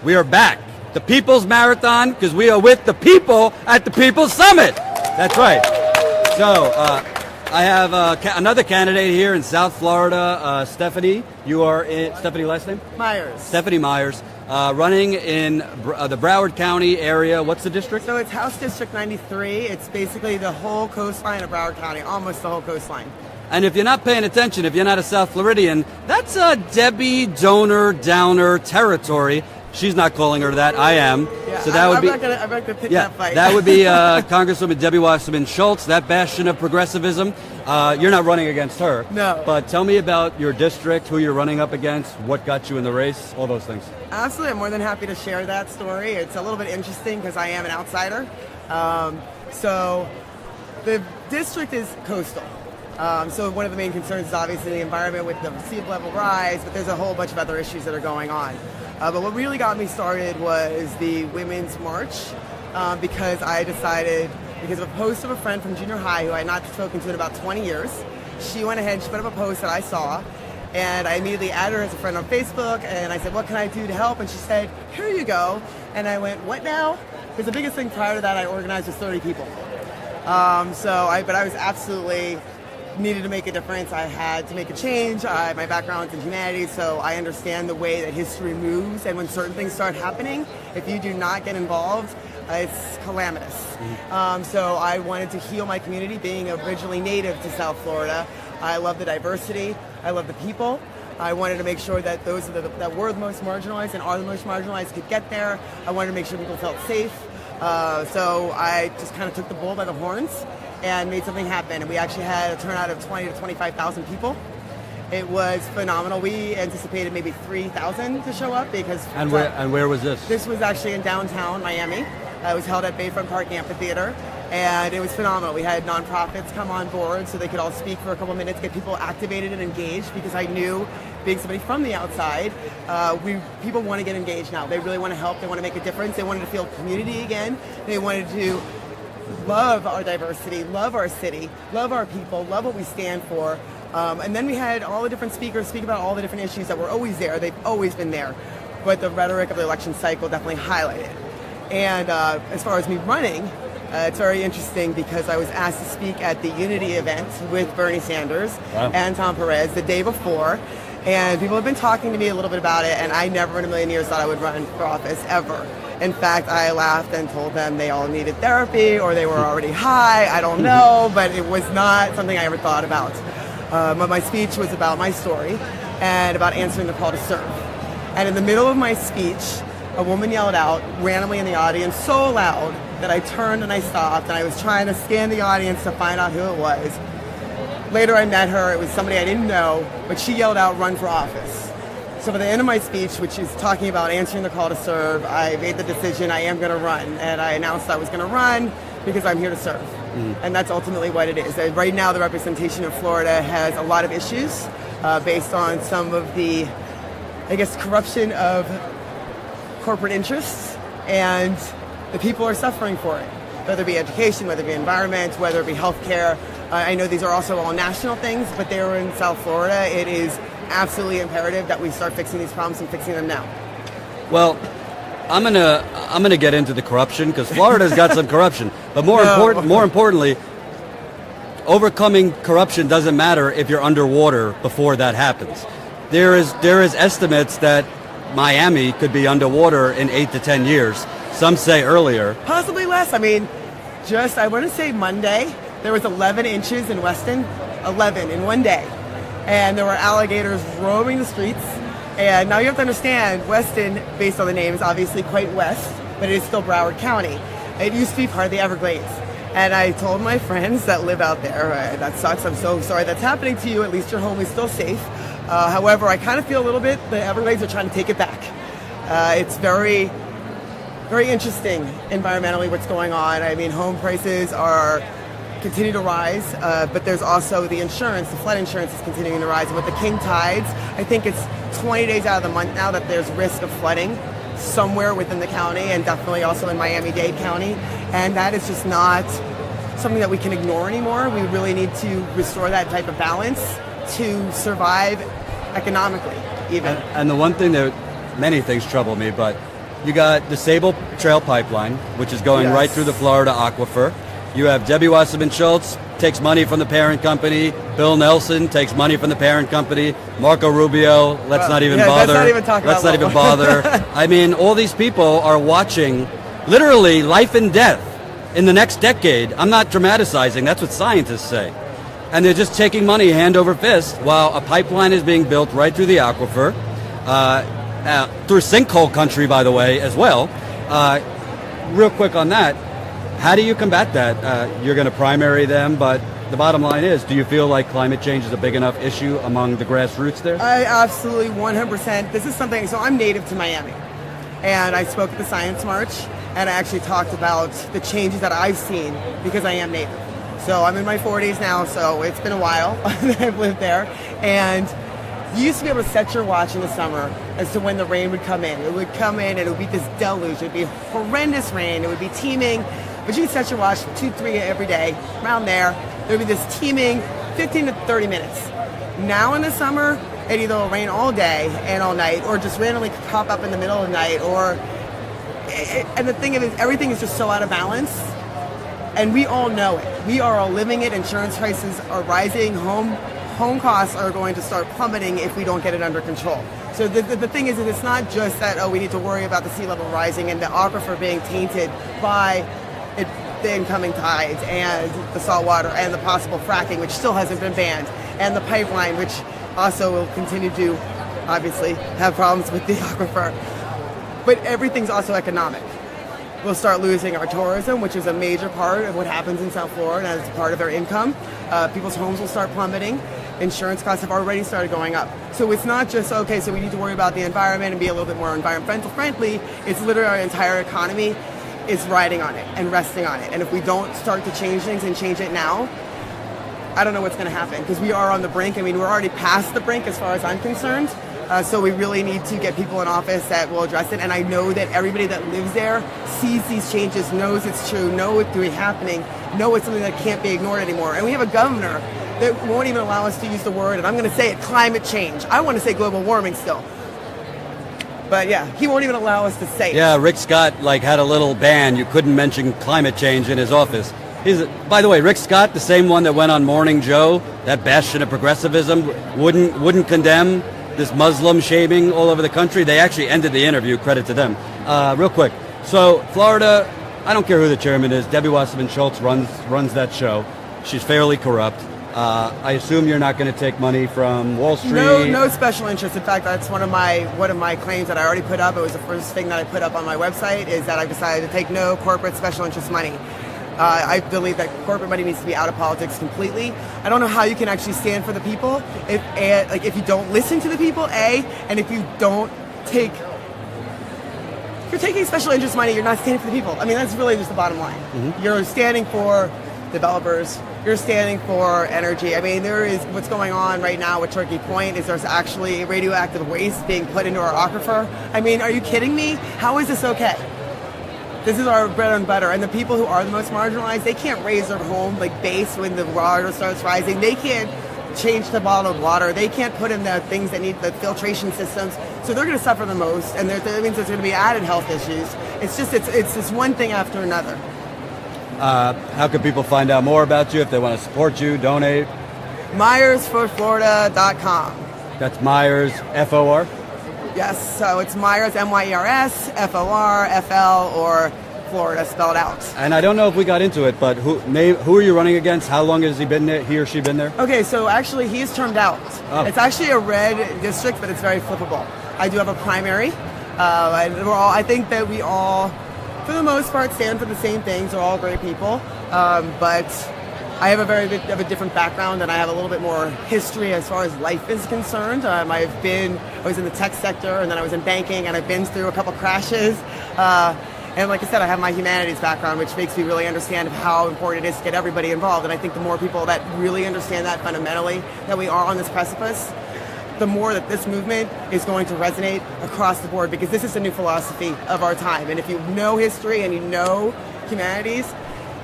We are back. The People's Marathon, because we are with the people at the People's Summit. That's right. So, I have another candidate here in South Florida, Stephanie. You are in, Stephanie, last name? Myers. Stephanie Myers, running in the Broward County area. What's the district? So it's House District 93. It's basically the whole coastline of Broward County, almost the whole coastline. And if you're not paying attention, if you're not a South Floridian, that's a Debbie Donor Downer territory. She's not calling her that. I am. Yeah, so that would be. I'm not going to pick that fight. That would be Congresswoman Debbie Wasserman Schultz, that bastion of progressivism. You're not running against her. No. But tell me about your district, who you're running up against, what got you in the race, all those things. Absolutely. I'm more than happy to share that story. It's a little bit interesting because I am an outsider. So the district is coastal. So one of the main concerns is obviously the environment with the sea level rise, but there's a whole bunch of other issues that are going on. But what really got me started was the Women's March, because I decided, because of a post of a friend from junior high who I had not spoken to in about 20 years, she went ahead and she put up a post that I saw, and I immediately added her as a friend on Facebook, and I said, what can I do to help? And she said, here you go. And I went, what now? Because the biggest thing prior to that I organized was 30 people. But I was absolutely needed to make a difference. I had to make a change. My background's in humanities, so I understand the way that history moves, and when certain things start happening, if you do not get involved, it's calamitous. So I wanted to heal my community, being originally native to South Florida. I love the diversity. I love the people. I wanted to make sure that those that were the most marginalized and are the most marginalized could get there. I wanted to make sure people felt safe. So I just kind of took the bull by the horns and made something happen. And we actually had a turnout of 20 to 25,000 people. It was phenomenal. We anticipated maybe 3,000 to show up because. And where was this? This was actually in downtown Miami. It was held at Bayfront Park Amphitheater, and it was phenomenal. We had nonprofits come on board so they could all speak for a couple of minutes, get people activated and engaged, because I knew, being somebody from the outside, people want to get engaged now. They really want to help. They want to make a difference. They wanted to feel community again. They wanted to love our diversity, love our city, love our people, love what we stand for. And then we had all the different speakers speak about all the different issues that were always there. They've always been there. But the rhetoric of the election cycle definitely highlighted. And as far as me running, it's very interesting because I was asked to speak at the Unity event with Bernie Sanders and Tom Perez the day before. And people have been talking to me a little bit about it, and I never in a million years thought I would run for office, ever. In fact, I laughed and told them they all needed therapy or they were already high. I don't know, but it was not something I ever thought about. But my speech was about my story and about answering the call to serve. And in the middle of my speech, a woman yelled out randomly in the audience so loud that I turned and I stopped, and I was trying to scan the audience to find out who it was. Later I met her. It was somebody I didn't know, but she yelled out, "Run for office." So by the end of my speech, which is talking about answering the call to serve, I made the decision I am going to run, and I announced I was going to run because I'm here to serve. And that's ultimately what it is. Right now, the representation of Florida has a lot of issues based on some of the, I guess, corruption of corporate interests, and the people are suffering for it, whether it be education, whether it be environment, whether it be healthcare. I know these are also all national things, but they're in South Florida. It is absolutely imperative that we start fixing these problems and fixing them now. Well, I'm gonna get into the corruption because Florida's got some corruption, but more importantly, overcoming corruption doesn't matter if you're underwater before that happens. There is estimates that Miami could be underwater in 8 to 10 years. Some say earlier. Possibly less. I mean, I want to say Monday, there was 11 inches in Weston, 11 in one day. And there were alligators roaming the streets. And now you have to understand, Weston, based on the name, is obviously quite west, but it is still Broward County. It used to be part of the Everglades. And I told my friends that live out there, that sucks, I'm so sorry that's happening to you, at least your home is still safe. However, I kind of feel a little bit the Everglades are trying to take it back. It's very, very interesting environmentally what's going on. I mean, home prices continue to rise, but there's also the insurance, the flood insurance is continuing to rise. And with the king tides, I think it's 20 days out of the month now that there's risk of flooding somewhere within the county, and definitely also in Miami-Dade County. And that is just not something that we can ignore anymore. We really need to restore that type of balance to survive economically, even. And the one thing that many things trouble me, but You got the Sable Trail Pipeline, which is going right through the Florida aquifer. You have Debbie Wasserman Schultz takes money from the parent company. Bill Nelson takes money from the parent company. Marco Rubio, let's not even bother. Let's not even bother. I mean, all these people are watching literally life and death in the next decade. I'm not dramatizing. That's what scientists say. And they're just taking money hand over fist while a pipeline is being built right through the aquifer, through sinkhole country, by the way, as well. Real quick on that, how do you combat that? You're going to primary them, but the bottom line is, do you feel like climate change is a big enough issue among the grassroots there? I absolutely 100%. This is something, so I'm native to Miami, and I spoke at the Science March, and I actually talked about the changes that I've seen because I am native. So I'm in my 40s now, so it's been a while that I've lived there. And you used to be able to set your watch in the summer as to when the rain would come in. It would come in and it would be this deluge. It would be horrendous rain. It would be teeming. But you could set your watch 2, 3 every day, around there. There would be this teeming 15 to 30 minutes. Now in the summer, it either will rain all day and all night, or just randomly pop up in the middle of the night. And the thing is, everything is just so out of balance. And we all know it. We are all living it. Insurance prices are rising. Home costs are going to start plummeting if we don't get it under control. So the thing is that it's not just that, we need to worry about the sea level rising and the aquifer being tainted by the incoming tides and the salt water and the possible fracking, which still hasn't been banned, and the pipeline, which also will continue to obviously have problems with the aquifer. But everything's also economic. We'll start losing our tourism, which is a major part of what happens in South Florida as part of their income. People's homes will start plummeting. Insurance costs have already started going up. So it's not just, okay, so we need to worry about the environment and be a little bit more environmental friendly. It's literally our entire economy is riding on it and resting on it. And if we don't start to change things and change it now, I don't know what's going to happen, because we are on the brink. I mean, we're already past the brink as far as I'm concerned. So we really need to get people in office that will address it. And I know that everybody that lives there sees these changes, knows it's true, know it's really happening, know it's something that can't be ignored anymore. And we have a governor that won't even allow us to use the word, and I'm going to say it, climate change. I want to say global warming still. But yeah, he won't even allow us to say it. Yeah, Rick Scott had a little ban. You couldn't mention climate change in his office. By the way, Rick Scott, the same one that went on Morning Joe, that bastion of progressivism, wouldn't condemn this Muslim shaming all over the country. They actually ended the interview, credit to them. Real quick, so Florida, I don't care who the chairman is, Debbie Wasserman Schultz runs that show. She's fairly corrupt. I assume you're not going to take money from Wall Street. No special interest. In fact, that's one of my claims that I already put up. It was the first thing that I put up on my website, is that I've decided to take no corporate special interest money. I believe that corporate money needs to be out of politics completely. I don't know how you can actually stand for the people if you don't listen to the people, and if you don't take... If you're taking special interest money, you're not standing for the people. I mean, that's really just the bottom line. Mm-hmm. You're standing for developers. You're standing for energy. I mean, there is what's going on right now with Turkey Point is there's actually radioactive waste being put into our aquifer. I mean, are you kidding me? How is this okay? This is our bread and butter. And the people who are the most marginalized, they can't raise their home base when the water starts rising. They can't change the bottled water. They can't put in the things that need the filtration systems. So they're going to suffer the most. And that means there's going to be added health issues. It's just one thing after another. How can people find out more about you if they want to support you, donate? MyersForFlorida.com. That's Myers, F-O-R? Yes, so it's Myers, M-Y-E-R-S, F-O-R, F-L, or Florida spelled out. And I don't know if we got into it, but who are you running against? How long has he or she been there? Okay, so actually he's termed out. Oh. It's actually a red district, but it's very flippable. I do have a primary. I think that we all, for the most part, stand for the same things. They're all great people, but I have a very bit of a different background, and I have a little bit more history as far as life is concerned. I was in the tech sector, and then I was in banking, and I've been through a couple crashes. And like I said, I have my humanities background, which makes me really understand how important it is to get everybody involved. And I think the more people that really understand that fundamentally, that we are on this precipice, the more that this movement is going to resonate across the board, because this is a new philosophy of our time. And if you know history and you know humanities,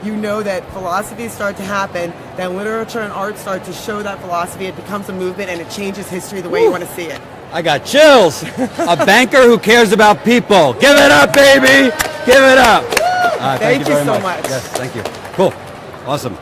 you know that philosophies start to happen, that literature and art start to show that philosophy. It becomes a movement, and it changes history the way you want to see it. I got chills. A banker who cares about people. Give it up, baby. Give it up. Thank you very so much. Yes, thank you. Cool. Awesome.